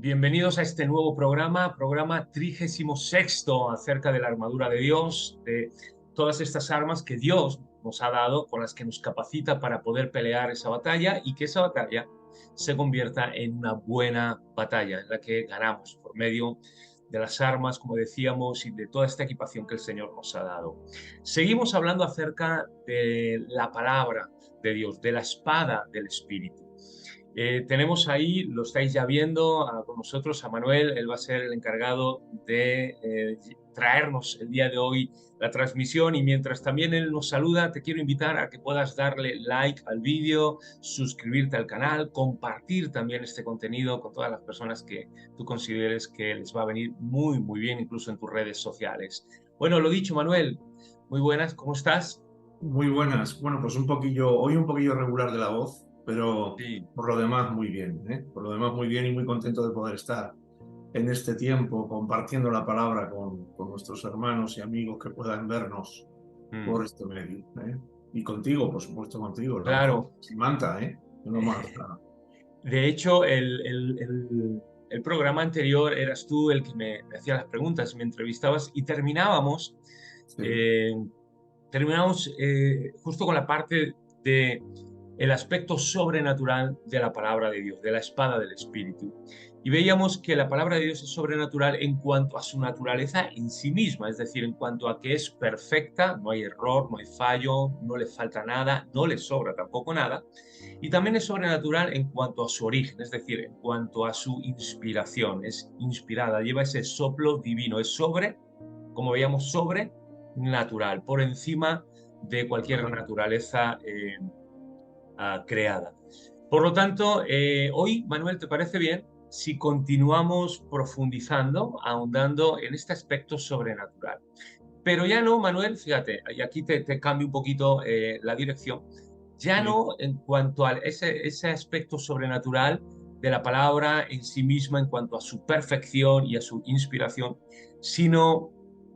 Bienvenidos a este nuevo programa 36º acerca de la armadura de Dios, de todas estas armas que Dios nos ha dado, con las que nos capacita para poder pelear esa batalla y que esa batalla se convierta en una buena batalla, en la que ganamos por medio de las armas, como decíamos, y de toda esta equipación que el Señor nos ha dado. Seguimos hablando acerca de la palabra de Dios, de la espada del Espíritu. Tenemos ahí, lo estáis ya viendo con nosotros, a Manuel. Él va a ser el encargado de traernos el día de hoy la transmisión, y mientras también él nos saluda, te quiero invitar a que puedas darle like al vídeo, suscribirte al canal, compartir también este contenido con todas las personas que tú consideres que les va a venir muy bien, incluso en tus redes sociales. Bueno, lo dicho, Manuel, muy buenas, ¿cómo estás? Muy buenas. Bueno, pues hoy un poquillo regular de la voz, pero Sí. por lo demás muy bien, ¿eh? Por lo demás muy bien y muy contento de poder estar en este tiempo compartiendo la palabra con nuestros hermanos y amigos que puedan vernos Mm, por este medio, ¿eh? Y contigo, por supuesto, contigo, la mejor claro. Simanta, ¿eh? No más, nada. De hecho, el programa anterior eras tú el que me hacía las preguntas, me entrevistabas y Sí. eh, terminamos justo con la parte de el aspecto sobrenatural de la palabra de Dios, de la espada del Espíritu. Y veíamos que la palabra de Dios es sobrenatural en cuanto a su naturaleza en sí misma, es decir, en cuanto a que es perfecta, no hay error, no hay fallo, no le falta nada, no le sobra tampoco nada. Y también es sobrenatural en cuanto a su origen, es decir, en cuanto a su inspiración. Es inspirada, lleva ese soplo divino, es sobre, como veíamos, sobrenatural, por encima de cualquier naturaleza creada. Por lo tanto, hoy, Manuel, ¿te parece bien si continuamos profundizando, ahondando en este aspecto sobrenatural? Pero ya no, Manuel, fíjate, y aquí te cambio un poquito la dirección, ya Sí. no en cuanto a ese aspecto sobrenatural de la palabra en sí misma, en cuanto a su perfección y a su inspiración, sino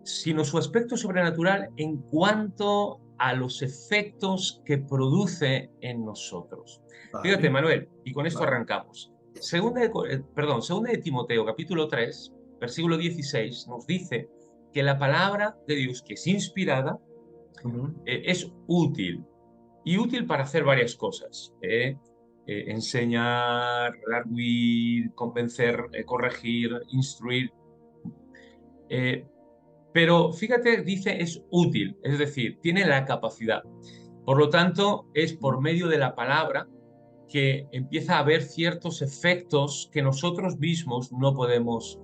su aspecto sobrenatural en cuanto a los efectos que produce en nosotros. Fíjate, Vale, Manuel, y con esto vale. arrancamos. Segunda de Timoteo, capítulo 3, versículo 16, nos dice que la palabra de Dios, que es inspirada, Ujú. es útil, y útil para hacer varias cosas. Enseñar, redarguir, convencer, corregir, instruir. Eh, pero fíjate, dice es útil, es decir, tiene la capacidad. Por lo tanto, es por medio de la palabra que empieza a haber ciertos efectos que nosotros mismos no podemos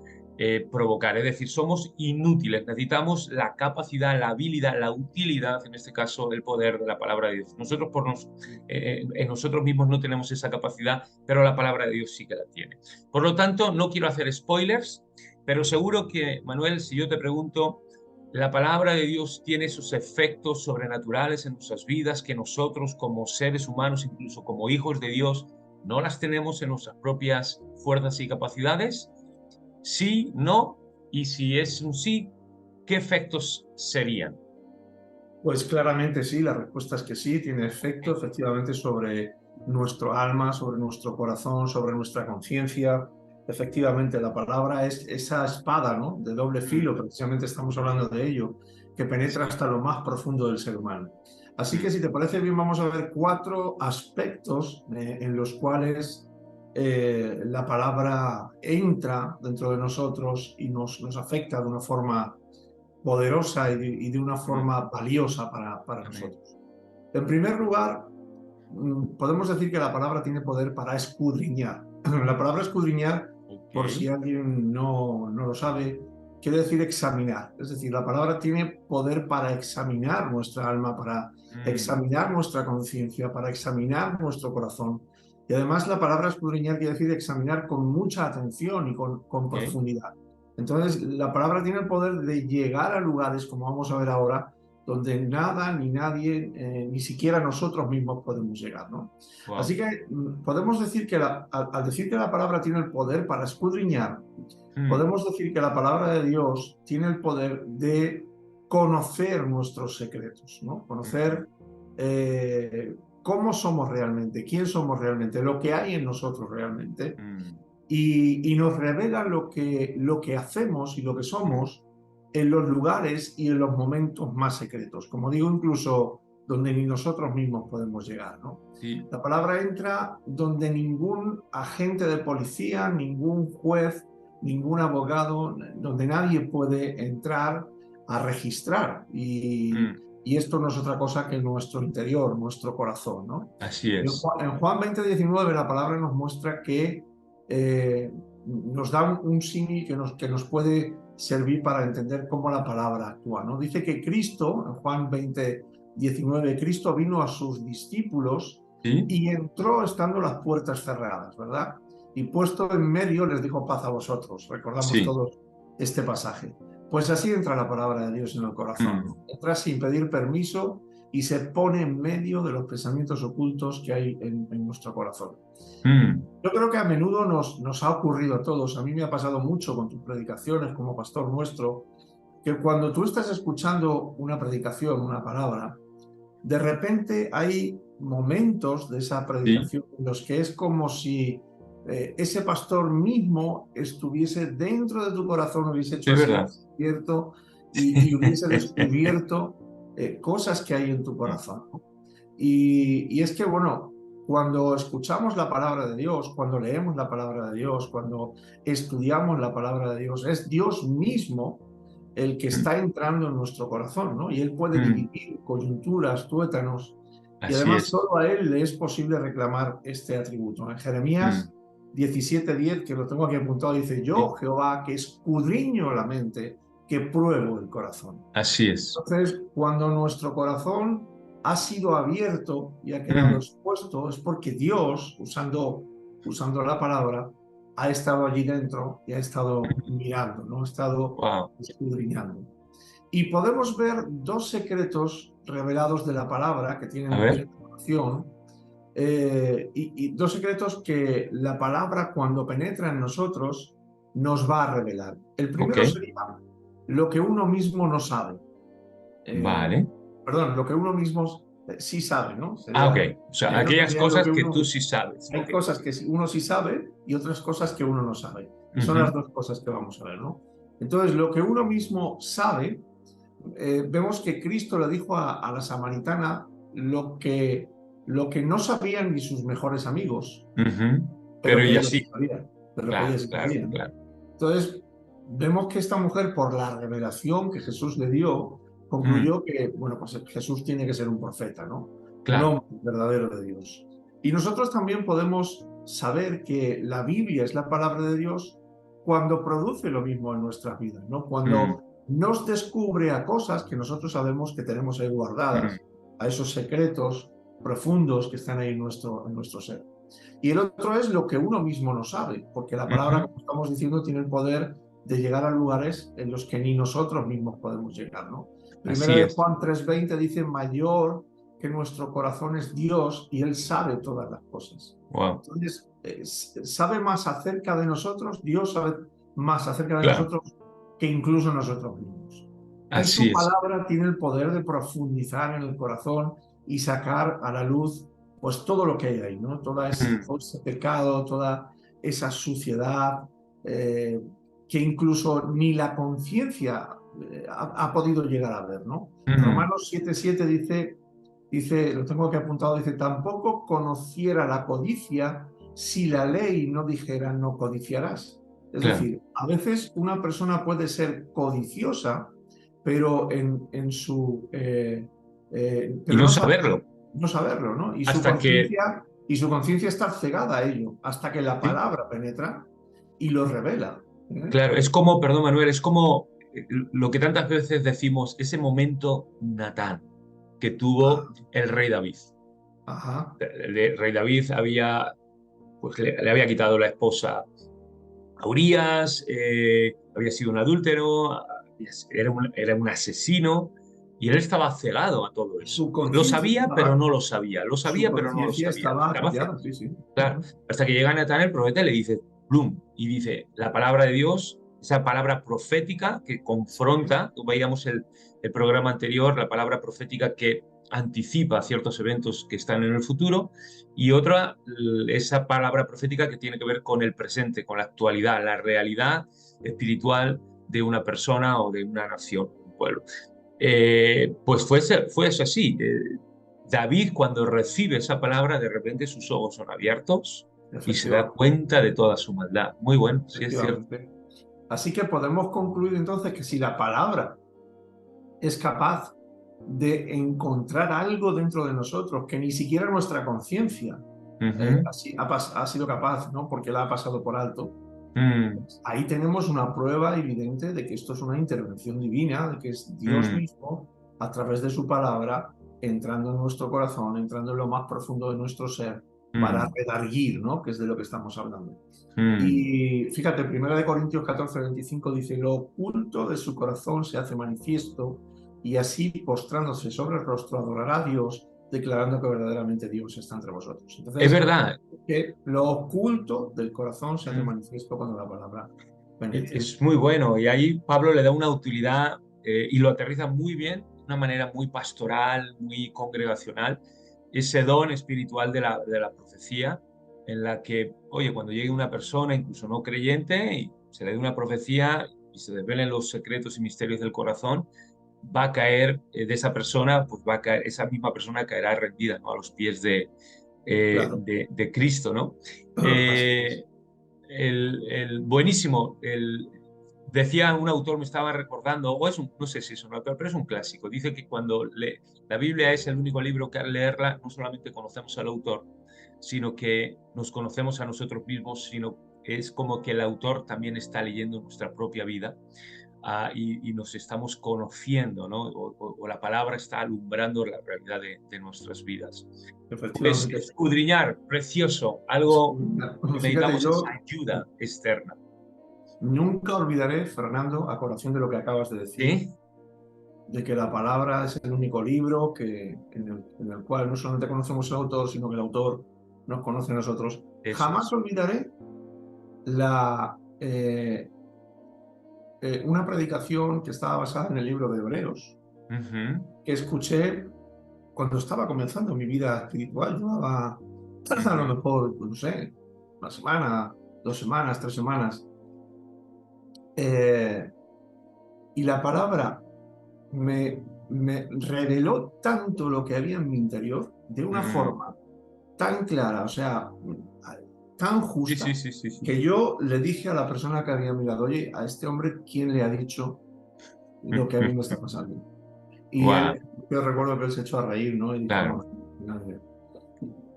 provocar. Es decir, somos inútiles, necesitamos la capacidad, la habilidad, la utilidad, en este caso, el poder de la palabra de Dios. Nosotros en nosotros mismos no tenemos esa capacidad, pero la palabra de Dios sí que la tiene. Por lo tanto, no quiero hacer spoilers, pero seguro que, Manuel, si yo te pregunto, la palabra de Dios tiene esos efectos sobrenaturales en nuestras vidas que nosotros como seres humanos, incluso como hijos de Dios, no las tenemos en nuestras propias fuerzas y capacidades. Sí, no, y si es un sí, ¿qué efectos serían? Pues claramente sí, la respuesta es que sí, tiene efecto efectivamente sobre nuestro alma, sobre nuestro corazón, sobre nuestra conciencia. Efectivamente, la palabra es esa espada, ¿no? De doble Mm, filo, precisamente estamos hablando de ello, que penetra sí. hasta lo más profundo del ser humano. Así Mm, que si te parece bien, vamos a ver cuatro aspectos en los cuales la palabra entra dentro de nosotros y nos afecta de una forma poderosa y de una mm, forma valiosa para amén. nosotros. En primer lugar, podemos decir que la palabra tiene poder para escudriñar. La palabra escudriñar, Ok. por si alguien no lo sabe, quiere decir examinar. Es decir, la palabra tiene poder para examinar nuestra alma, para Mm, examinar nuestra conciencia, para examinar nuestro corazón. Y además la palabra escudriñar quiere decir examinar con mucha atención y con ok. profundidad. Entonces, la palabra tiene el poder de llegar a lugares, como vamos a ver ahora, donde nada ni nadie, ni siquiera nosotros mismos podemos llegar, ¿no? Wow. Así que podemos decir que al decir que la palabra tiene el poder para escudriñar, Mm, podemos decir que la palabra de Dios tiene el poder de conocer nuestros secretos, ¿no? mm, Conocer cómo somos realmente, quién somos realmente, lo que hay en nosotros realmente. mm. y nos revela lo que hacemos y lo que somos en los lugares y en los momentos más secretos. Como digo, incluso donde ni nosotros mismos podemos llegar, ¿no? Sí. La palabra entra donde ningún agente de policía, ningún juez, ningún abogado, donde nadie puede entrar a registrar. Mm, Y esto no es otra cosa que nuestro interior, nuestro corazón, ¿no? así es. En Juan 20:19 la palabra nos muestra que nos da un símil que nos puede servir para entender cómo la palabra actúa, ¿no? Dice que Cristo, en Juan 20:19, Cristo vino a sus discípulos Sí, y entró estando las puertas cerradas, ¿verdad? Y puesto en medio les dijo paz a vosotros. Recordamos sí. todos este pasaje. Pues así entra la palabra de Dios en el corazón, Mm, ¿no? Entra sin pedir permiso y se pone en medio de los pensamientos ocultos que hay en nuestro corazón. mm, Yo creo que a menudo nos ha ocurrido a todos, a mí me ha pasado mucho con tus predicaciones como pastor nuestro, que cuando tú estás escuchando una predicación, una palabra, de repente hay momentos de esa sí, predicación en los que es como si ese pastor mismo estuviese dentro de tu corazón, hubiese hecho es así, verdad. cierto, y hubiese descubierto cosas que hay en tu corazón, ¿no? Y es que, bueno, cuando escuchamos la palabra de Dios, cuando leemos la palabra de Dios, cuando estudiamos la palabra de Dios, es Dios mismo el que Mm, está entrando en nuestro corazón, ¿no? Y Él puede mm, dividir coyunturas, tuétanos, y así además es. solo a Él le es posible reclamar este atributo. En Mm, Jeremías 17:10, que lo tengo aquí apuntado, dice, yo, sí, Jehová, que escudriño la mente, que pruebo el corazón. así es. Entonces, cuando nuestro corazón ha sido abierto y ha quedado Mm, expuesto, es porque Dios, usando la palabra, ha estado allí dentro y ha estado mirando, ¿no? Ha estado wow. escudriñando. Y podemos ver dos secretos revelados de la palabra que A tienen ver, directa relación, y dos secretos que la palabra, cuando penetra en nosotros, nos va a revelar. El ok, primero sería lo que uno mismo no sabe. Eh, vale. Perdón, lo que uno mismo sí sabe, ¿no? Ah, ok. Sería, O sea, aquellas sería lo cosas que que tú uno... sí sabes. Hay Ok. cosas que uno sí sabe y otras cosas que uno no sabe. Y son las Ujú, dos cosas que vamos a ver, ¿no? Entonces, lo que uno mismo sabe, vemos que Cristo le dijo a la samaritana lo que no sabían ni sus mejores amigos, ujú. pero Pero que ella ellos sí sí. sabían, pero que Claro, ellos sí claro, sabían, ¿no? claro. Entonces, vemos que esta mujer, por la revelación que Jesús le dio, Mm, concluyó que, bueno, pues Jesús tiene que ser un profeta, ¿no? Un claro. hombre verdadero de Dios. Y nosotros también podemos saber que la Biblia es la palabra de Dios cuando produce lo mismo en nuestras vidas, ¿no? Mm, Cuando nos descubre a cosas que nosotros sabemos que tenemos ahí mm, guardadas, a esos secretos profundos que están ahí en nuestro ser. Y el otro es lo que uno mismo no sabe, porque la palabra, ujú. como estamos diciendo, tiene el poder de llegar a lugares en los que ni nosotros mismos podemos llegar, ¿no? Primera Así de es. Juan 3:20 dice, mayor que nuestro corazón es Dios y Él sabe todas las cosas. Wow. Entonces, sabe más acerca de nosotros, Dios sabe más acerca de Claro. nosotros que incluso nosotros mismos. Y su Así es. palabra tiene el poder de profundizar en el corazón y sacar a la luz pues todo lo que hay ahí, ¿no? Mm, Todo ese pecado, toda esa suciedad, eh, que incluso ni la conciencia ha podido llegar a ver, ¿no? mm, Romanos 7:7 dice, lo tengo aquí apuntado, dice, tampoco conociera la codicia si la ley no dijera no codiciarás. Es claro. decir, a veces una persona puede ser codiciosa, pero Y pero no no saber, saberlo. no saberlo, ¿no? Hasta que, Y su conciencia está cegada a ello, hasta que la sí, palabra penetra y lo revela, ¿eh? claro, es como, perdón Manuel, es como lo que tantas veces decimos, ese momento Natán que tuvo Ah, el rey David. ajá, El rey David había, pues, le había quitado la esposa a Urías, había sido un adúltero, era un asesino, y él estaba cegado a todo eso. su Lo conciencia sabía, pero estaba, no lo sabía. Lo su sabía, pero no lo conciencia sabía. estaba Estaba callada, cegado. sí, sí. Claro, hasta que llega Natán el profeta y le dice, Plum, y dice, la palabra de Dios, esa palabra profética que confronta, veíamos el programa anterior, la palabra profética que anticipa ciertos eventos que están en el futuro, y otra, esa palabra profética que tiene que ver con el presente, con la actualidad, la realidad espiritual de una persona o de una nación, un pueblo. Pues fue eso así. David, cuando recibe esa palabra, de repente sus ojos son abiertos y se da Efectivamente, cuenta de toda su maldad. Muy bueno, sí es cierto. efectivamente. Así que podemos concluir entonces que si la palabra es capaz de encontrar algo dentro de nosotros que ni siquiera nuestra conciencia Ujú. ha sido capaz, ¿no? Porque la ha pasado por alto. Mm, Ahí tenemos una prueba evidente de que esto es una intervención divina, de que es Dios mm, mismo, a través de su palabra, entrando en nuestro corazón, entrando en lo más profundo de nuestro ser, para mm, redarguir, ¿no? Que es de lo que estamos hablando. mm. Y fíjate, 1 Corintios 14:25 dice, lo oculto de su corazón se hace manifiesto, y así, postrándose sobre el rostro, adorará a Dios, declarando que verdaderamente Dios está entre vosotros. Es Entonces, verdad. que lo oculto del corazón se hace Mm. manifiesto cuando la palabra penetra. Es muy bueno, y ahí Pablo le da una utilidad y lo aterriza muy bien, de una manera muy pastoral, muy congregacional, ese don espiritual de la profecía, en la que, oye, cuando llegue una persona, incluso no creyente, y se le dé una profecía y se desvelen los secretos y misterios del corazón, va a caer de esa persona, pues va a caer, esa misma persona caerá rendida, ¿no? A los pies Claro. de Cristo, ¿no? Así es. Eh, buenísimo. Decía un autor, me estaba recordando, o es un, no sé si es un autor, pero es un clásico. Dice que cuando la Biblia es el único libro que al leerla no solamente conocemos al autor, sino que nos conocemos a nosotros mismos, sino es como que el autor también está leyendo nuestra propia vida, y nos estamos conociendo, ¿no? O la palabra está alumbrando la realidad de nuestras vidas. Pues Efectivamente. escudriñar, precioso, algo que Fíjate, necesitamos esa yo ayuda externa. nunca olvidaré, Fernando, a colación de lo que acabas de decir, ¿Sí? de que la palabra es el único libro en el cual no solamente conocemos al autor, sino que el autor nos conoce a nosotros. Eso Jamás es. olvidaré la, una predicación que estaba basada en el libro de Hebreos, Ujú, que escuché cuando estaba comenzando mi vida espiritual. Llevaba a lo ujú, mejor, pues, no sé, una semana, 2 semanas, 3 semanas. Eh, y la palabra me reveló tanto lo que había en mi interior de una mm. forma tan clara, o sea, tan Sí, sí, justa, sí, sí, sí. que yo le dije a la persona que había mirado, oye, a este hombre, ¿quién le ha dicho lo que a mí me está pasando? Y Guau, él, yo recuerdo que él se echó a reír, ¿no? Y dijo, claro. no, nadie.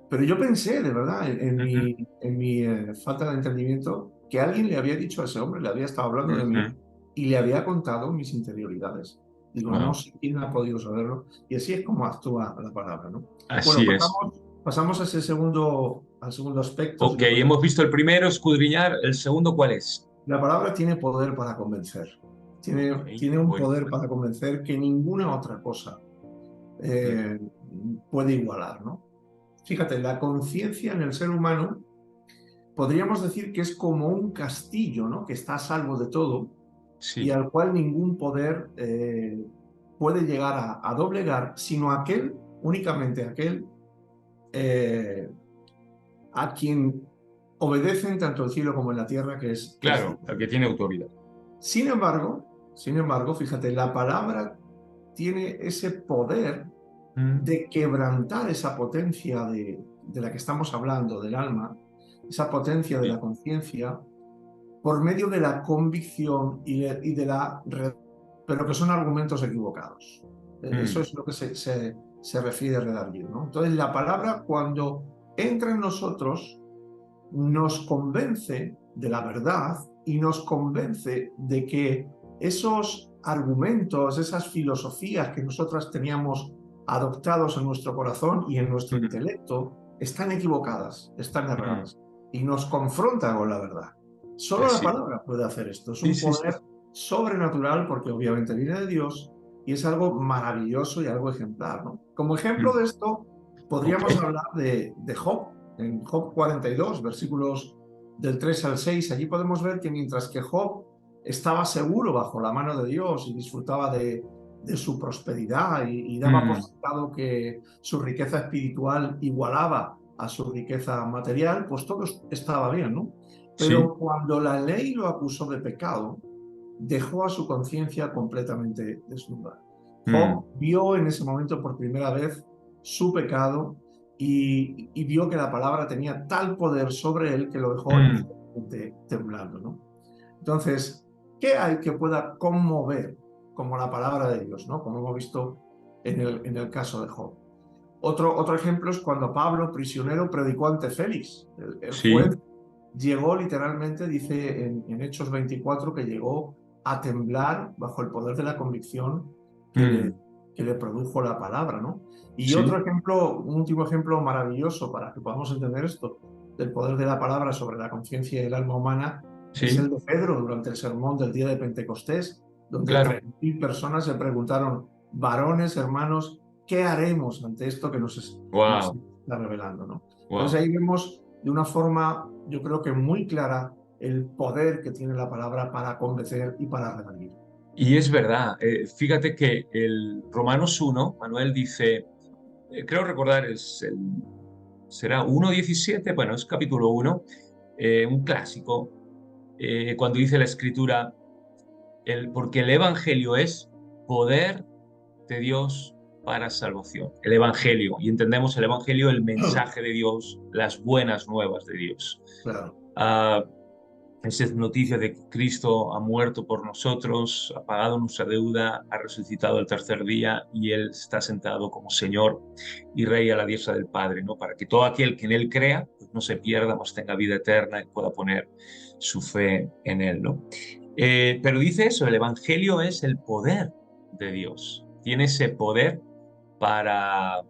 Pero yo pensé, de verdad, en Ujú, mi falta de entendimiento, que alguien le había dicho a ese hombre, le había estado hablando de mí ujú. y le había contado mis interioridades. Digo, no Guau. sé quién ha podido saberlo. Y así es como actúa la palabra, ¿no? Bueno, Así es. pasamos a al segundo aspecto. Si Ok, me hemos permite. visto el primero, escudriñar. ¿El segundo cuál es? La palabra tiene poder para convencer. Ok, Tiene un bueno. poder para convencer que ninguna otra cosa Mm, eh, puede igualar, ¿no? Fíjate, la conciencia en el ser humano podríamos decir que es como un castillo, ¿no? Que está a salvo de todo y sí, al cual ningún poder puede llegar a doblegar, sino únicamente aquel, eh, a quien obedecen tanto el cielo como en la tierra, que es claro, Dios. el que tiene autoridad. Sin embargo, fíjate, la palabra tiene ese poder Mm, de quebrantar esa potencia de la que estamos hablando, del alma, esa potencia de sí. la conciencia, por medio de la convicción pero que son argumentos equivocados. Eso Mm, es lo que se refiere a redarguir, ¿no? Entonces, la palabra, cuando entra en nosotros, nos convence de la verdad y nos convence de que esos argumentos, esas filosofías que nosotras teníamos adoptados en nuestro corazón y en nuestro mm, intelecto están equivocadas, están mm. erradas y nos confronta con la verdad. Solo la Así es. palabra puede hacer esto. Es Sí, un sí, sí. poder sobrenatural porque obviamente viene de Dios y es algo maravilloso y algo ejemplar, ¿no? Como ejemplo Mm, de esto, ok. podríamos hablar de Job. En Job 42, versículos del 3 al 6, allí podemos ver que mientras que Job estaba seguro bajo la mano de Dios y disfrutaba de su prosperidad y daba por mm, sentado que su riqueza espiritual igualaba a su riqueza material, pues todo estaba bien, ¿no? sí, Pero cuando la ley lo acusó de pecado, dejó a su conciencia completamente desnuda. mm, Job vio en ese momento por primera vez su pecado y vio que la palabra tenía tal poder sobre él que lo dejó mm, inmediatamente temblando, ¿no? Entonces, ¿qué hay que pueda conmover como la palabra de Dios, ¿no? Como hemos visto en el caso de Job. Otro ejemplo es cuando Pablo, prisionero, predicó ante Félix. El sí, juez llegó literalmente, dice en Hechos 24, que llegó a temblar bajo el poder de la convicción que le, mm, que le produjo la palabra, ¿no? Y otro sí, ejemplo, un último ejemplo maravilloso para que podamos entender esto, del poder de la palabra sobre la conciencia y el alma humana, es sí, el de Pedro durante el sermón del día de Pentecostés, donde claro. 3.000 personas se preguntaron, varones, hermanos, ¿qué haremos ante esto que nos Wow, está revelando, ¿no? Entonces wow. ahí vemos de una forma, yo creo que muy clara, el poder que tiene la palabra para convencer y para redarguir. Y es verdad, fíjate que el Romanos 1, Manuel dice, creo recordar, será 1:17, bueno, es capítulo 1, un clásico, cuando dice la escritura, porque el Evangelio es poder de Dios para salvación. El Evangelio, y entendemos el Evangelio, el mensaje de Dios, las buenas nuevas de Dios. Claro. Ah, esa es noticia de que Cristo ha muerto por nosotros, ha pagado nuestra deuda, ha resucitado el tercer día y Él está sentado como Señor y Rey a la diestra del Padre, ¿no? Para que todo aquel que en Él crea, pues no se pierda, mas tenga vida eterna y pueda poner su fe en Él, ¿no? Pero dice eso, el Evangelio es el poder de Dios. Tiene ese poder para,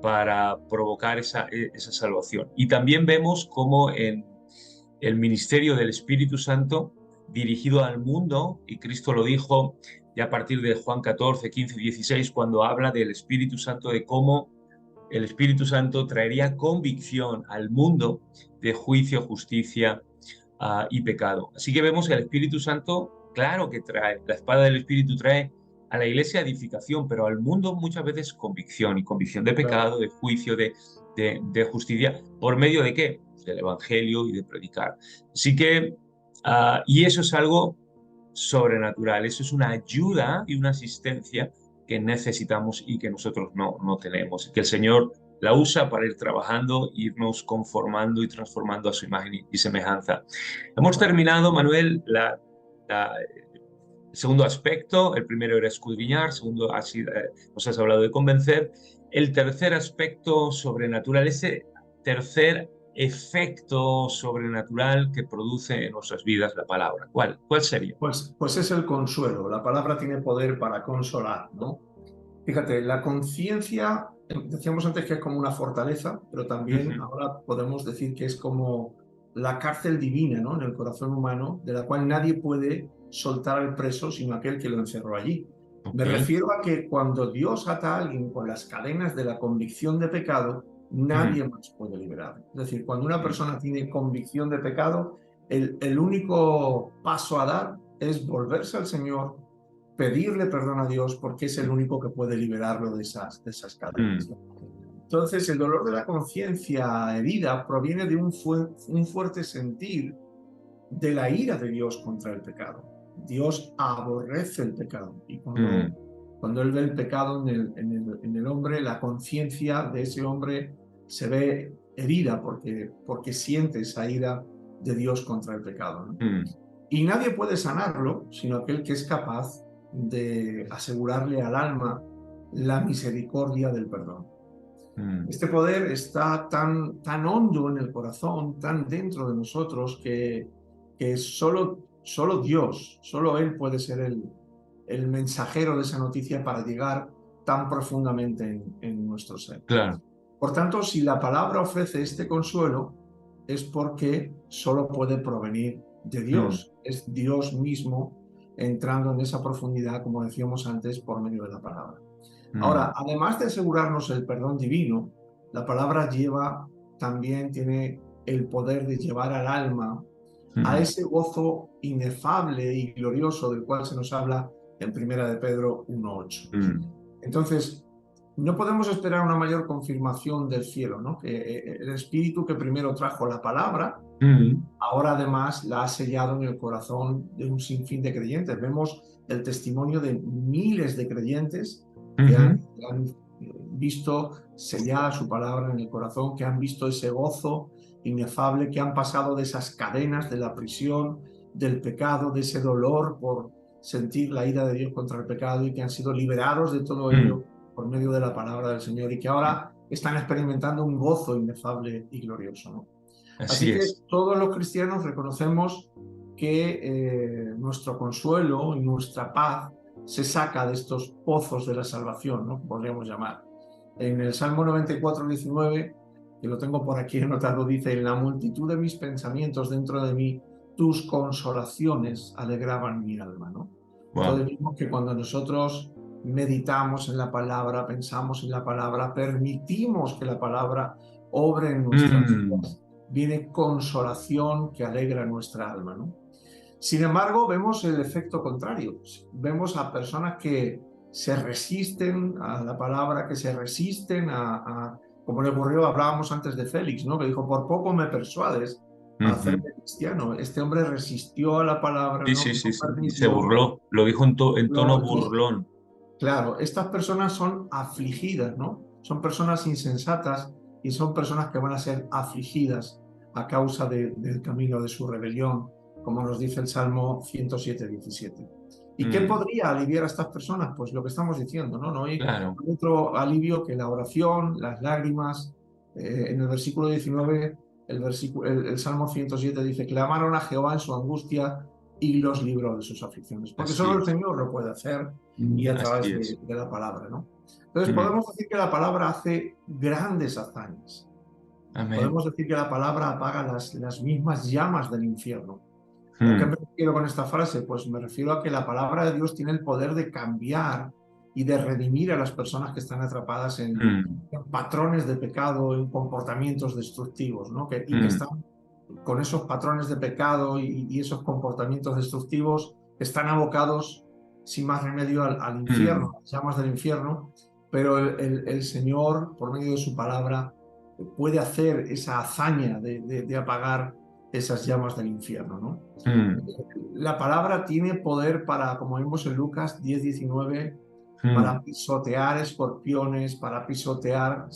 para provocar esa salvación. Y también vemos cómo en el ministerio del Espíritu Santo dirigido al mundo, y Cristo lo dijo ya a partir de Juan 14, 15, 16, cuando habla del Espíritu Santo, de cómo el Espíritu Santo traería convicción al mundo de juicio, justicia, y pecado. Así que vemos que el Espíritu Santo, claro que trae, la espada del Espíritu trae a la iglesia edificación, pero al mundo muchas veces convicción, y convicción de Claro. pecado, de juicio, de justicia. ¿Por medio de qué? Del Evangelio y de predicar. Así que, y eso es algo sobrenatural, eso es una ayuda y una asistencia que necesitamos y que nosotros no tenemos. Y que el Señor la usa para ir trabajando, irnos conformando y transformando a su imagen y semejanza. Hemos Claro. terminado, Manuel, el segundo aspecto. El primero era escudriñar, segundo, nos has hablado de convencer. El tercer aspecto sobrenatural, ese tercer efecto sobrenatural que produce en nuestras vidas la palabra. ¿Cuál sería? Pues es el consuelo. La palabra tiene poder para consolar, ¿no? Fíjate, la conciencia, decíamos antes que es como una fortaleza, pero también Ujú. ahora podemos decir que es como la cárcel divina, ¿no? En el corazón humano, de la cual nadie puede soltar al preso sino aquel que lo encerró allí. Me Ok. refiero a que cuando Dios ata a alguien con las cadenas de la convicción de pecado, Mm, nadie más puede liberar. Es decir, cuando una mm, persona tiene convicción de pecado, el único paso a dar es volverse al Señor, pedirle perdón a Dios porque es el único que puede liberarlo de esas cadenas, mm, ¿no? Entonces, el dolor de la conciencia herida proviene de un fuerte sentir de la ira de Dios contra el pecado. Dios aborrece el pecado y mm, cuando Él ve el pecado en el hombre, la conciencia de ese hombre se ve herida porque siente esa ira de Dios contra el pecado, ¿no? mm, Y nadie puede sanarlo sino aquel que es capaz de asegurarle al alma la misericordia del perdón. mm. Este poder está tan hondo en el corazón, tan dentro de nosotros, que solo Dios, solo Él puede ser el mensajero de esa noticia para llegar tan profundamente en nuestro ser. Claro. Por tanto, si la palabra ofrece este consuelo, es porque solo puede provenir de Mm, Dios. Es Dios mismo entrando en esa profundidad, como decíamos antes, por medio de la palabra. mm, Ahora, además de asegurarnos el perdón divino, la palabra tiene el poder de llevar al alma a mm, ese gozo inefable y glorioso del cual se nos habla en Primera de Pedro 1:8. Mm, Entonces, no podemos esperar una mayor confirmación del cielo, ¿no? Que el Espíritu que primero trajo la palabra, mm, ahora además la ha sellado en el corazón de un sinfín de creyentes. Vemos el testimonio de miles de creyentes ujú, que han visto sellada su palabra en el corazón, que han visto ese gozo inefable, que han pasado de esas cadenas de la prisión, del pecado, de ese dolor por sentir la ira de Dios contra el pecado y que han sido liberados de todo mm. ello por medio de la palabra del Señor y que ahora están experimentando un gozo inefable y glorioso, ¿no? Así Así que es. todos los cristianos reconocemos que nuestro consuelo y nuestra paz se saca de estos pozos de la salvación, ¿no? Podríamos llamar. En el Salmo 94:19, que lo tengo por aquí anotado, dice: en la multitud de mis pensamientos dentro de mí, tus consolaciones alegraban mi alma, ¿no? Wow. Entonces vimos que cuando nosotros meditamos en la palabra, pensamos en la palabra, permitimos que la palabra obre en nuestras Mm, vidas, viene consolación que alegra nuestra alma, ¿no? Sin embargo, vemos el efecto contrario. Vemos a personas que se resisten a la palabra, que se resisten como le ocurrió, hablábamos antes de Félix, ¿no? Que dijo: por poco me persuades a ujú. hacerme cristiano. Este hombre resistió a la palabra, Sí, no, sí, sí, no sí. Y se permitió. burló. Lo dijo en tono burlón. Claro, estas personas son afligidas, ¿no? Son personas insensatas y son personas que van a ser afligidas a causa del camino de su rebelión, como nos dice el Salmo 107:17. ¿Y qué Mm, podría aliviar a estas personas? Pues lo que estamos diciendo, ¿no? No hay claro. otro alivio que la oración, las lágrimas. En el versículo 19, el Salmo 107 dice: clamaron a Jehová en su angustia y los libró de sus aflicciones, porque Así solo el es. Señor lo puede hacer y a través Así es. de la palabra, ¿no? Entonces Mm, podemos decir que la palabra hace grandes hazañas. amén. Podemos decir que la palabra apaga las mismas llamas del infierno. ¿A qué Mm, me refiero con esta frase? Pues me refiero a que la palabra de Dios tiene el poder de cambiar y de redimir a las personas que están atrapadas mm, en patrones de pecado, en comportamientos destructivos, ¿no? Y que mm, están con esos patrones de pecado y esos comportamientos destructivos, están abocados sin más remedio al infierno, mm, a las llamas del infierno, pero el Señor, por medio de su palabra, puede hacer esa hazaña de apagar esas llamas del infierno, ¿no? mm, La palabra tiene poder para, como vimos en Lucas 10:19, mm, para pisotear escorpiones, para pisotear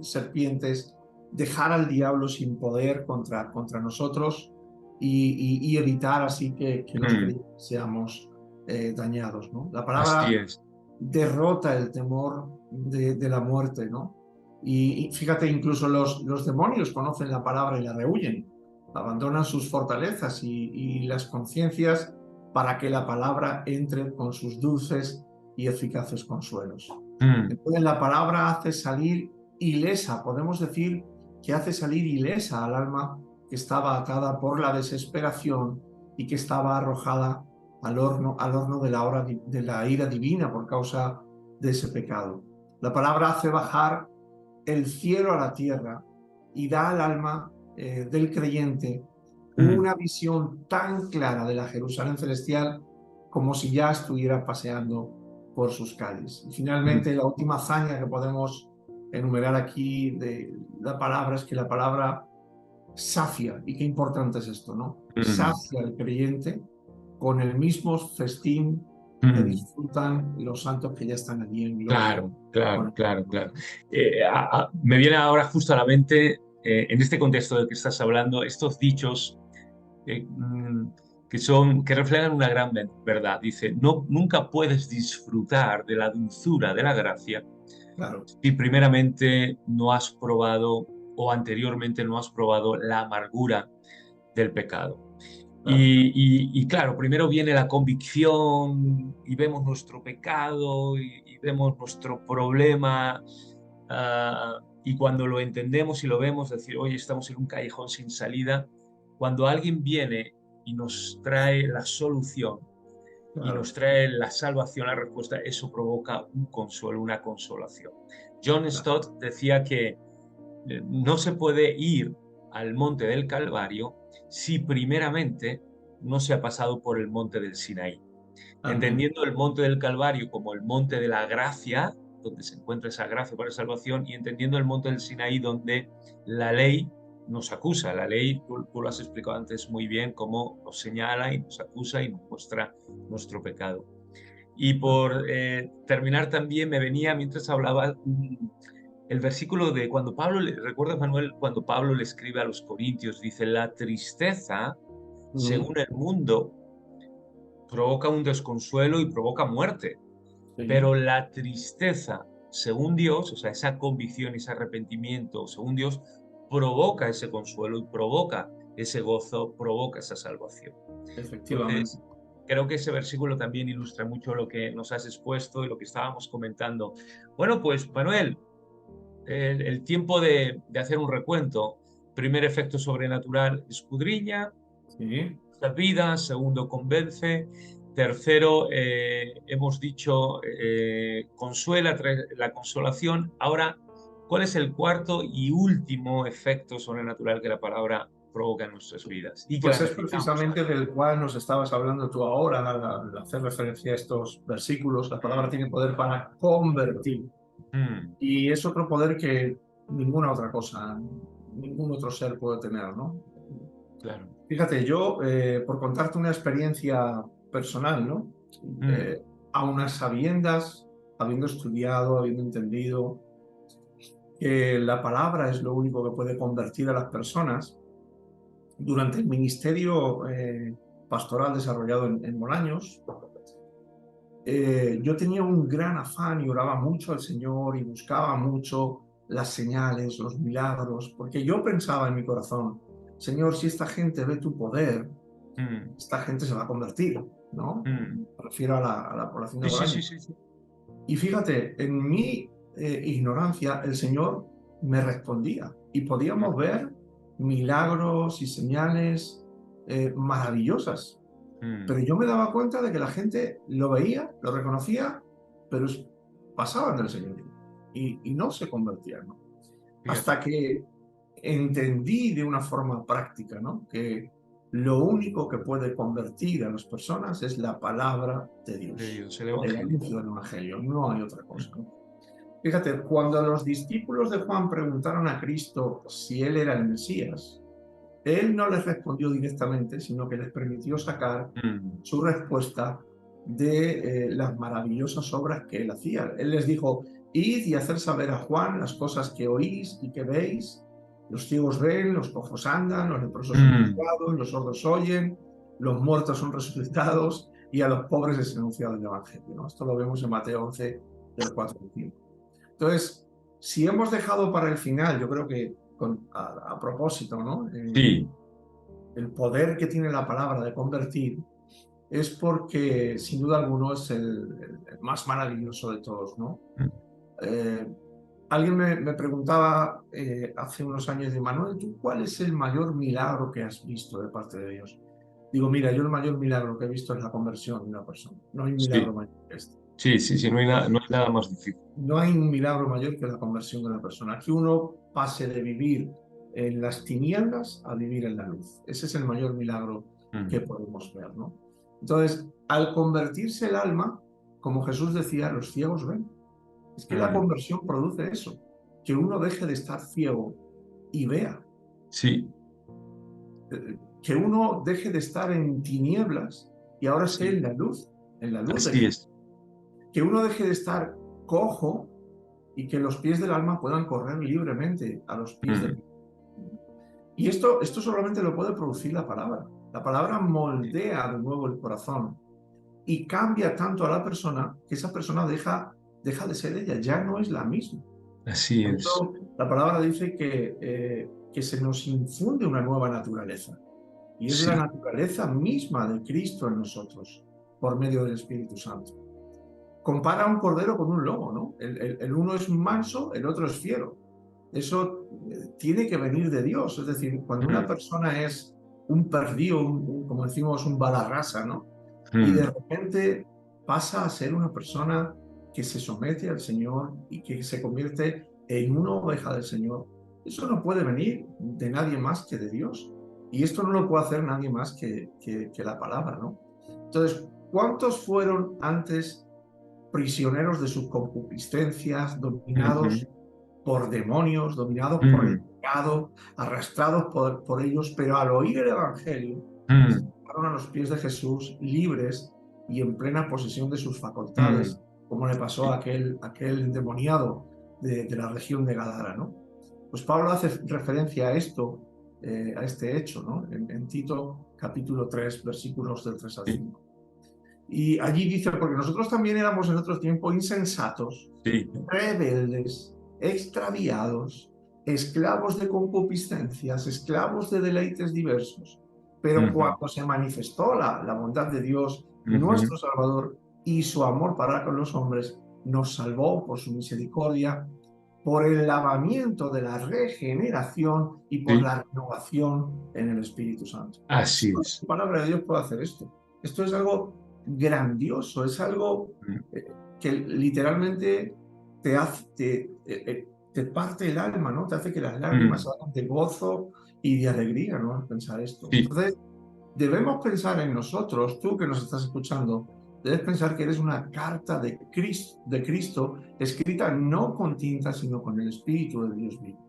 serpientes, dejar al diablo sin poder contra nosotros y evitar así que los mm. creyentes seamos dañados, ¿no? La Así palabra es. derrota el temor de la muerte, ¿no? Y fíjate, incluso los demonios conocen la palabra y la rehuyen, abandonan sus fortalezas y las conciencias para que la palabra entre con sus dulces y eficaces consuelos. Mm, Entonces la palabra hace salir ilesa, podemos decir que hace salir ilesa al alma que estaba atada por la desesperación y que estaba arrojada al horno de de la ira divina por causa de ese pecado. La palabra hace bajar el cielo a la tierra y da al alma del creyente mm, una visión tan clara de la Jerusalén celestial como si ya estuviera paseando por sus calles. Y mm, finalmente, la última hazaña que podemos enumerar aquí de la palabra es que la palabra sacia, y qué importante es esto, ¿no? mm, Sacia al creyente con el mismo festín que mm. disfrutan los santos que ya están allí en gloria. Claro, claro, claro, claro. Me viene ahora justo a la mente, en este contexto del que estás hablando, estos dichos eh, mm, que reflejan una gran verdad. Dice: no, nunca puedes disfrutar de la dulzura de la gracia Claro, si primeramente no has probado o anteriormente no has probado la amargura del pecado. claro. Y claro, primero viene la convicción y vemos nuestro pecado y vemos nuestro problema, y cuando lo entendemos y lo vemos, decir: oye, estamos en un callejón sin salida. Cuando alguien viene y nos trae la solución y nos Claro, trae la salvación, la respuesta, eso provoca un consuelo, una consolación. John claro, Stott decía que no se puede ir al monte del Calvario si primeramente no se ha pasado por el monte del Sinaí. Amén. entendiendo el monte del Calvario como el monte de la gracia, donde se encuentra esa gracia para salvación, y entendiendo el monte del Sinaí, donde la ley nos acusa. La ley, tú lo has explicado antes muy bien, cómo nos señala y nos acusa y nos muestra nuestro pecado. Y por terminar también me venía mientras hablaba el versículo de cuando Pablo, ¿recuerdas, Manuel? Cuando Pablo le escribe a los Corintios, dice, la tristeza, Mm, según el mundo, provoca un desconsuelo y provoca muerte, sí, pero la tristeza, según Dios, o sea, esa convicción, ese arrepentimiento, según Dios, provoca ese consuelo y provoca ese gozo, provoca esa salvación. efectivamente. Entonces, creo que ese versículo también ilustra mucho lo que nos has expuesto y lo que estábamos comentando. Bueno, pues Manuel, el tiempo de hacer un recuento. Primer efecto sobrenatural, escudriña Sí. nuestras vidas. Segundo, convence. Tercero, hemos dicho, consuela, trae la consolación. Ahora, ¿cuál es el cuarto y último efecto sobrenatural que la palabra provoca en nuestras vidas? Y que la Pues es repitamos. precisamente del cual nos estabas hablando tú ahora, al hacer referencia a estos versículos. La palabra Mm, tiene poder para convertir. mm, Y es otro poder que ninguna otra cosa, ningún otro ser puede tener, ¿no? claro. Fíjate, yo, por contarte una experiencia personal, ¿no? Mm, Eh, a unas sabiendas, habiendo estudiado, habiendo entendido que la palabra es lo único que puede convertir a las personas, durante el ministerio pastoral desarrollado en Bolaños, yo tenía un gran afán y oraba mucho al Señor y buscaba mucho las señales, los milagros, porque yo pensaba en mi corazón, Señor, si esta gente ve tu poder, mm, esta gente se va a convertir, ¿no? mm. Me refiero a la población de Sí, sí, Bolaños. sí, sí, sí. Y fíjate, en mi ignorancia, el Señor me respondía y podíamos ver milagros y señales maravillosas. Mm, Pero yo me daba cuenta de que la gente lo veía, lo reconocía, pero pasaban del Señor y no se convertían, ¿no? fíjate, Hasta que entendí de una forma práctica, ¿no? Que lo único que puede convertir a las personas es la palabra de de Dios, Dios, el el Evangelio. anuncio del Evangelio, no hay otra Mm, cosa, ¿no? Fíjate, cuando los discípulos de Juan preguntaron a Cristo si él era el Mesías, él no les respondió directamente, sino que les permitió sacar mm, su respuesta de las maravillosas obras que él hacía. Él les dijo, id y hacer saber a Juan las cosas que oís y que veis. Los ciegos ven, los cojos andan, los leprosos son mm. limpiados, los sordos oyen, los muertos son resucitados y a los pobres es anunciado el Evangelio, ¿no? Esto lo vemos en Mateo 11, del 4 al 5. Entonces, si hemos dejado para el final, yo creo que a propósito, ¿no? Sí. El poder que tiene la palabra de convertir es porque, sin duda alguna, es el más maravilloso de todos, ¿no? Mm, Eh, alguien me preguntaba hace unos años de Manuel, ¿tú cuál es el mayor milagro que has visto de parte de Dios? Digo, mira, yo el mayor milagro que he visto es la conversión de una persona. No hay un milagro sí, mayor que este. sí, sí, sí, no hay nada más difícil. No hay un milagro mayor que la conversión de una persona. Que uno pase de vivir en las tinieblas a vivir en la luz. Ese es el mayor milagro que Mm, podemos ver, ¿no? Entonces, al convertirse el alma, como Jesús decía, los ciegos ven. Es que la mm. conversión produce eso, que uno deje de estar ciego y vea, Sí, que uno deje de estar en tinieblas y ahora esté sí, en la luz de así Cristo. es. Que uno deje de estar cojo y que los pies del alma puedan correr libremente a los pies de Mm, Cristo. Y esto solamente lo puede producir la palabra. La palabra sí, moldea de nuevo el corazón y cambia tanto a la persona que esa persona deja de ser ella, ya no es la misma. así Por es. eso la palabra dice que se nos infunde una nueva naturaleza. Y es la Sí, naturaleza misma de Cristo en nosotros, por medio del Espíritu Santo. Compara a un cordero con un lobo, ¿no? El uno es manso, el otro es fiero. Eso tiene que venir de Dios. Es decir, cuando una mm, persona es un perdido, como decimos, un balarrasa, ¿no? Y de mm, repente pasa a ser una persona que se somete al Señor y que se convierte en una oveja del Señor. Eso no puede venir de nadie más que de Dios. Y esto no lo puede hacer nadie más que la palabra, ¿no? Entonces, ¿cuántos fueron antes prisioneros de sus concupiscencias, dominados por demonios, dominados por el pecado, arrastrados por ellos, pero al oír el Evangelio, estaban a los pies de Jesús, libres y en plena posesión de sus facultades, como le pasó a aquel endemoniado de la región de Gadara, ¿no? Pues Pablo hace referencia a esto, a este hecho, ¿no? En Tito capítulo 3, versículos del 3 al 5. Y allí dice, porque nosotros también éramos en otro tiempo insensatos, rebeldes, extraviados, esclavos de concupiscencias, esclavos de deleites diversos. Pero cuando se manifestó la bondad de Dios, nuestro Salvador, y su amor para con los hombres, nos salvó por su misericordia, por el lavamiento de la regeneración y por la renovación en el Espíritu Santo. Así es. La palabra de Dios puede hacer esto. Esto es algo grandioso, es algo que literalmente te parte el alma, ¿no? Te hace que las lágrimas salgan de gozo y de alegría, ¿no? Al pensar esto. Entonces, debemos pensar en nosotros, tú que nos estás escuchando, debes pensar que eres una carta de Cristo escrita no con tinta, sino con el Espíritu de Dios mismo.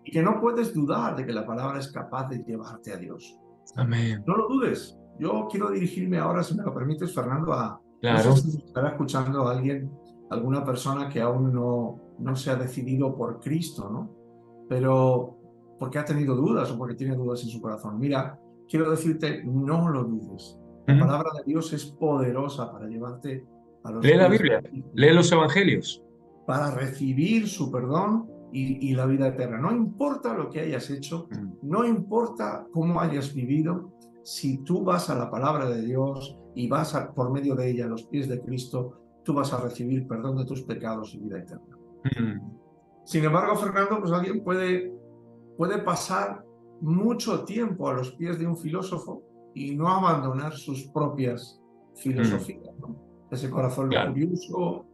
Y que no puedes dudar de que la palabra es capaz de llevarte a Dios. Amén. No lo dudes. Yo quiero dirigirme ahora, si me lo permites, Fernando, no Claro. sé si estará escuchando a alguna persona que aún no se ha decidido por Cristo, ¿no? Pero porque ha tenido dudas o porque tiene dudas en su corazón. Mira, quiero decirte, no lo dudes. La palabra de Dios es poderosa para llevarte a los Lee la pies Biblia, de Cristo, lee los evangelios. para recibir su perdón y la vida eterna. No importa lo que hayas hecho, no importa cómo hayas vivido, si tú vas a la palabra de Dios y vas por medio de ella a los pies de Cristo, tú vas a recibir perdón de tus pecados y vida eterna. Sin embargo, Fernando, pues alguien puede pasar mucho tiempo a los pies de un filósofo y no abandonar sus propias filosofías, ¿no? Ese corazón lujurioso,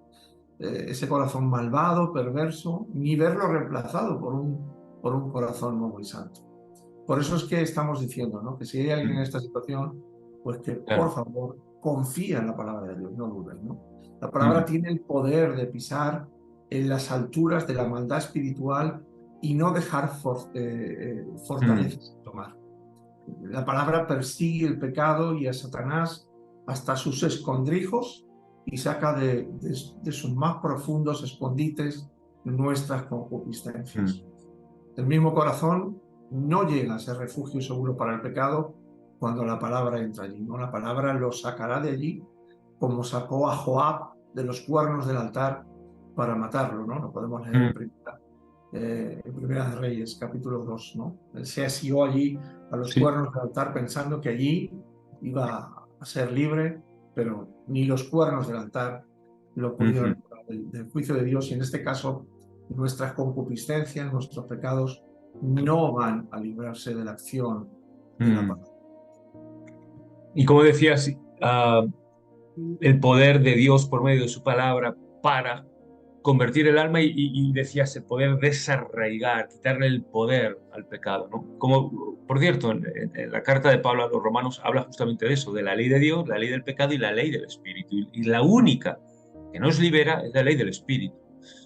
ese corazón malvado, perverso, ni verlo reemplazado por un corazón nuevo y santo. Por eso es que estamos diciendo, ¿no? Que si hay alguien en esta situación, pues que por favor confía en la palabra de Dios, no dudes, ¿no? La palabra tiene el poder de pisar en las alturas de la maldad espiritual y no dejar fortalezas tomar. La palabra persigue el pecado y a Satanás hasta sus escondrijos y saca de sus más profundos escondites nuestras concupiscencias. El mismo corazón no llega a ser refugio seguro para el pecado cuando la palabra entra allí, ¿no? La palabra lo sacará de allí como sacó a Joab de los cuernos del altar para matarlo, ¿no? Lo podemos leer en Primera de Reyes, capítulo 2, ¿no? Él se asió allí a los cuernos del altar pensando que allí iba a ser libre, pero ni los cuernos del altar lo pudieron librar del juicio de Dios, y en este caso nuestras concupiscencias, nuestros pecados no van a librarse de la acción de la palabra. Y como decías, el poder de Dios por medio de su palabra para convertir el alma y decías el poder desarraigar, quitarle el poder al pecado, ¿no? Como, por cierto, en la carta de Pablo a los Romanos habla justamente de eso, de la ley de Dios, la ley del pecado y la ley del Espíritu. Y la única que nos libera es la ley del Espíritu.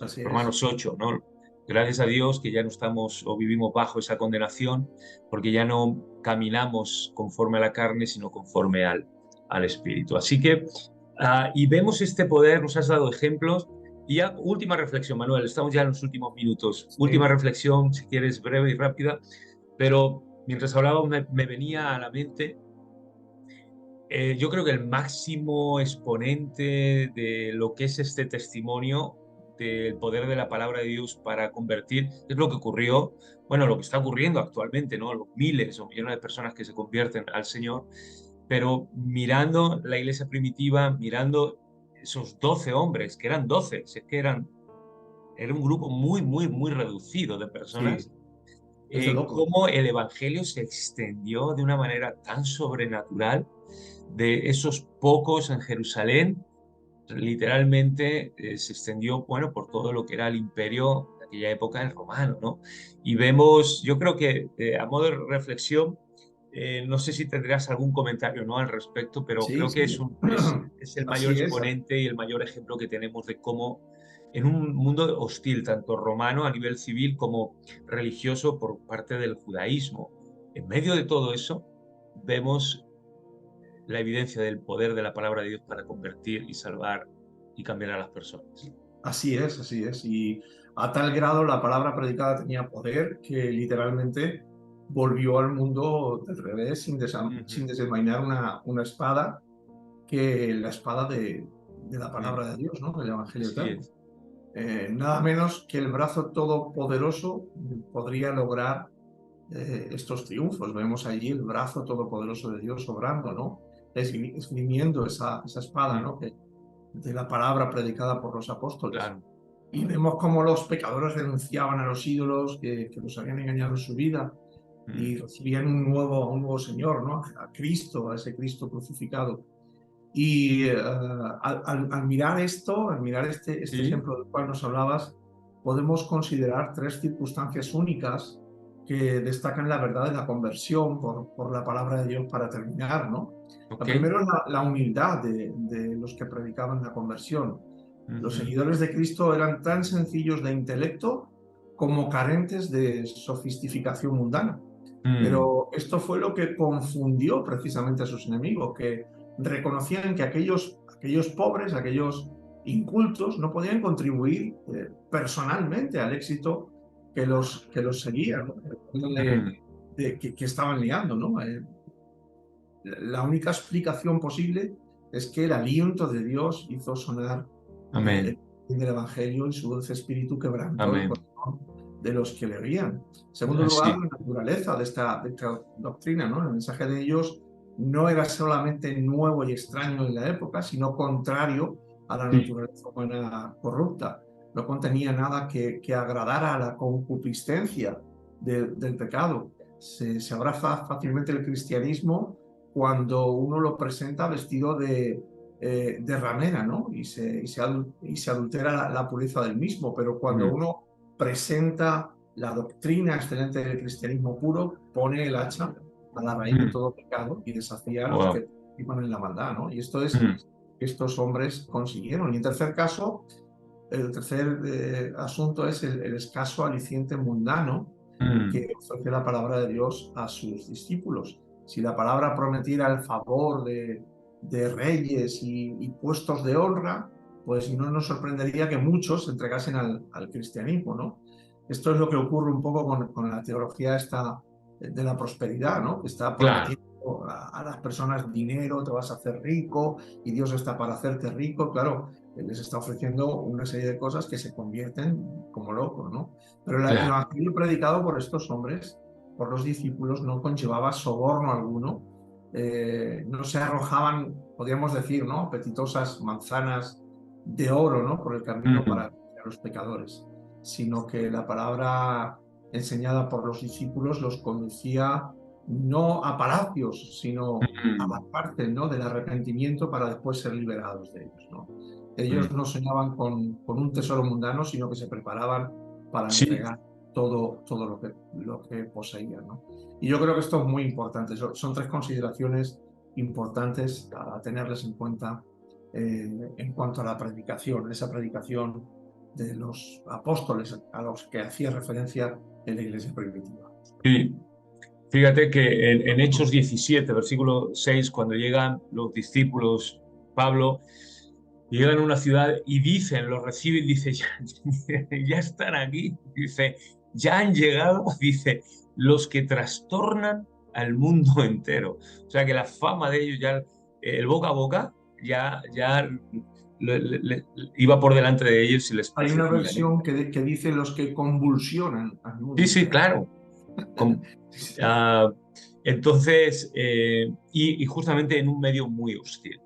Así Romanos 8, ¿no? Gracias a Dios que ya no estamos o vivimos bajo esa condenación, porque ya no caminamos conforme a la carne, sino conforme al Espíritu. Así que, y vemos este poder, nos has dado ejemplos. Y ya, última reflexión, Manuel, estamos ya en los últimos minutos. Sí. Última reflexión, si quieres, breve y rápida, pero mientras hablaba me venía a la mente, yo creo que el máximo exponente de lo que es este testimonio del poder de la palabra de Dios para convertir es lo que ocurrió, bueno, lo que está ocurriendo actualmente, ¿no? Los miles o millones de personas que se convierten al Señor, pero mirando la iglesia primitiva, mirando esos 12 hombres, que eran 12, es que era un grupo muy, muy, muy reducido de personas, Sí, es de locos. cómo el evangelio se extendió de una manera tan sobrenatural, de esos pocos en Jerusalén, literalmente se extendió, bueno, por todo lo que era el imperio de aquella época, el romano, ¿no? Y vemos, yo creo que a modo de reflexión, No sé si tendrás algún comentario, ¿no?, al respecto, pero Sí, creo que sí, es el mayor así es. exponente y el mayor ejemplo que tenemos de cómo en un mundo hostil, tanto romano a nivel civil como religioso por parte del judaísmo, en medio de todo eso vemos la evidencia del poder de la palabra de Dios para convertir y salvar y cambiar a las personas. Así es, así es. Y a tal grado la palabra predicada tenía poder que literalmente volvió al mundo del revés sin Ujú. desenvainar una espada, que la espada de la Amén. palabra de Dios, ¿no? Del Evangelio Así eterno. es. Nada menos que el brazo todopoderoso podría lograr estos triunfos. Vemos allí el brazo todopoderoso de Dios obrando, ¿no? Esgrimiendo esa espada, Mm, ¿no? De la palabra predicada por los apóstoles. claro. Y vemos cómo los pecadores renunciaban a los ídolos que los habían engañado en su vida Mm, y recibían un nuevo Señor, ¿no? A Cristo, a ese Cristo crucificado. Y al mirar esto, al mirar este sí, ejemplo del cual nos hablabas, podemos considerar tres circunstancias únicas que destacan la verdad de la conversión por la palabra de Dios para terminar, ¿no? La ok. primera es la humildad de los que predicaban la conversión. Los Ujú. seguidores de Cristo eran tan sencillos de intelecto como carentes de sofisticación mundana. Mm, Pero esto fue lo que confundió precisamente a sus enemigos, que reconocían que aquellos pobres, aquellos incultos, no podían contribuir personalmente al éxito que los seguía, ¿no? mm. Que estaban liando, ¿no? La única explicación posible es que el aliento de Dios hizo sonar Amén, el del Evangelio y su dulce espíritu quebrantó el amén. corazón de los que le oían. En segundo lugar, Así. la naturaleza de esta doctrina, ¿no? El mensaje de ellos no era solamente nuevo y extraño en la época, sino contrario a la Sí. naturaleza humana corrupta. No contenía nada que agradara a la concupiscencia del pecado. Se abraza fácilmente el cristianismo cuando uno lo presenta vestido de ramera, ¿no? Y se adultera la pureza del mismo, pero cuando Mm, uno presenta la doctrina excelente del cristianismo puro, pone el hacha a la raíz de mm. todo pecado y desafía a los que Wow. participan en la maldad, ¿no? Y esto es Mm, que estos hombres consiguieron. Y en tercer caso, el tercer asunto es el escaso aliciente mundano mm, que ofrece la palabra de Dios a sus discípulos. Si la palabra prometiera el favor de reyes y puestos de honra, pues no nos sorprendería que muchos se entregasen al cristianismo, ¿no? Esto es lo que ocurre un poco con la teología esta de la prosperidad, ¿no? Que está claro. prometiendo a las personas dinero, te vas a hacer rico y Dios está para hacerte rico. Claro, les está ofreciendo una serie de cosas que se convierten como locos, ¿no? Pero el Claro. evangelio predicado por estos hombres, por los discípulos, no conllevaba soborno alguno, no se arrojaban, podríamos decir, ¿no? Apetitosas manzanas de oro, ¿no? Por el camino Mm, para los pecadores, sino que la palabra enseñada por los discípulos los conducía no a palacios, sino a la mm, parte, ¿no? Del arrepentimiento para después ser liberados de ellos, ¿no? mm. Ellos no soñaban con un tesoro mundano, sino que se preparaban para Sí, entregar todo lo que poseían, ¿no? Y yo creo que esto es muy importante. Son tres consideraciones importantes a tenerles en cuenta en cuanto a la predicación, esa predicación de los apóstoles a los que hacía referencia en la iglesia primitiva. sí. Fíjate que en Hechos 17, versículo 6, cuando llegan los discípulos, Pablo, llegan a una ciudad y dicen, los reciben, dice, ya, ya están aquí, dice, ya han llegado, dice, los que trastornan al mundo entero. O sea que la fama de ellos ya, el boca a boca, ya iba por delante de ellos y les Hay una perseguían, ¿eh? versión que dice los que convulsionan al Sí, mundo sí, entero. claro. Com- Sí, ah, entonces, y justamente en un medio muy hostil,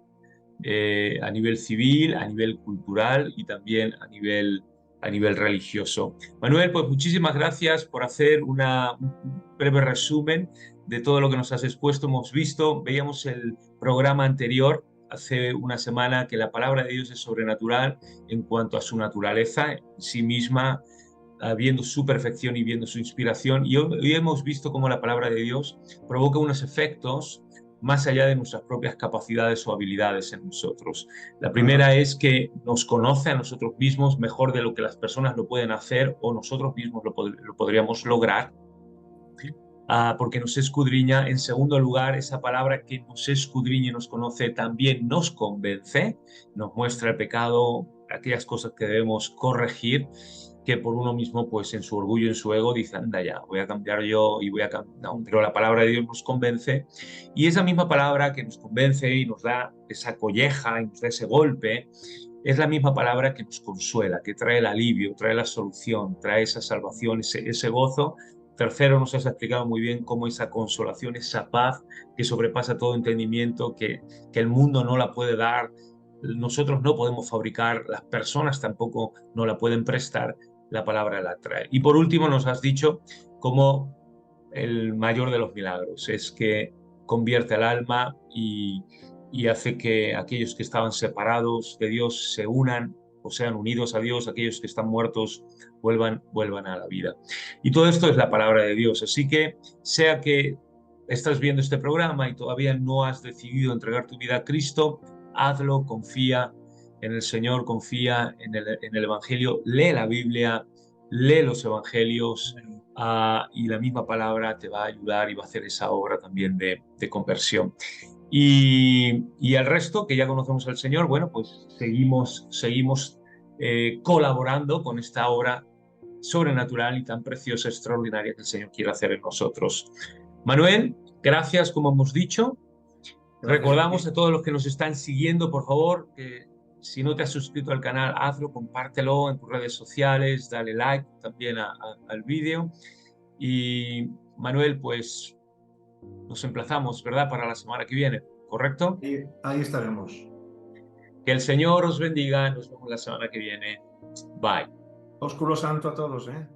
a nivel civil, a nivel cultural y también a nivel religioso. Manuel, pues muchísimas gracias por hacer un breve resumen de todo lo que nos has expuesto. Hemos visto, veíamos el programa anterior hace una semana que la palabra de Dios es sobrenatural en cuanto a su naturaleza en sí misma, viendo su perfección y viendo su inspiración. Y hoy hemos visto cómo la palabra de Dios provoca unos efectos más allá de nuestras propias capacidades o habilidades en nosotros. La Ajá. primera es que nos conoce a nosotros mismos mejor de lo que las personas lo pueden hacer o nosotros mismos lo podríamos lograr, porque nos escudriña. En segundo lugar, esa palabra que nos escudriña y nos conoce también nos convence, nos muestra el pecado, aquellas cosas que debemos corregir, que por uno mismo, pues en su orgullo, en su ego, dice, anda ya, voy a cambiar yo y voy a cambiar. No, pero la palabra de Dios nos convence, y esa misma palabra que nos convence y nos da esa colleja y nos da ese golpe, es la misma palabra que nos consuela, que trae el alivio, trae la solución, trae esa salvación, ese gozo. Tercero, nos has explicado muy bien cómo esa consolación, esa paz que sobrepasa todo entendimiento, que el mundo no la puede dar, nosotros no podemos fabricar, las personas tampoco no la pueden prestar, la palabra la trae. Y por último, nos has dicho cómo el mayor de los milagros es que convierte al alma y hace que aquellos que estaban separados de Dios se unan o sean unidos a Dios, aquellos que están muertos vuelvan a la vida. Y todo esto es la palabra de Dios. Así que sea que estás viendo este programa y todavía no has decidido entregar tu vida a Cristo, hazlo, confía en el Señor, confía en el Evangelio, lee la Biblia, lee los Evangelios, y la misma palabra te va a ayudar y va a hacer esa obra también de conversión. Y al resto, que ya conocemos al Señor, bueno, pues seguimos colaborando con esta obra sobrenatural y tan preciosa, extraordinaria que el Señor quiere hacer en nosotros. Manuel, gracias, como hemos dicho. Gracias a Recordamos ti. a todos los que nos están siguiendo, por favor, que si no te has suscrito al canal, hazlo, compártelo en tus redes sociales, dale like también al vídeo. Y Manuel, pues nos emplazamos, ¿verdad? Para la semana que viene, ¿correcto? Y ahí estaremos. Que el Señor os bendiga. Nos vemos la semana que viene. Bye. Ósculo santo a todos, ¿eh?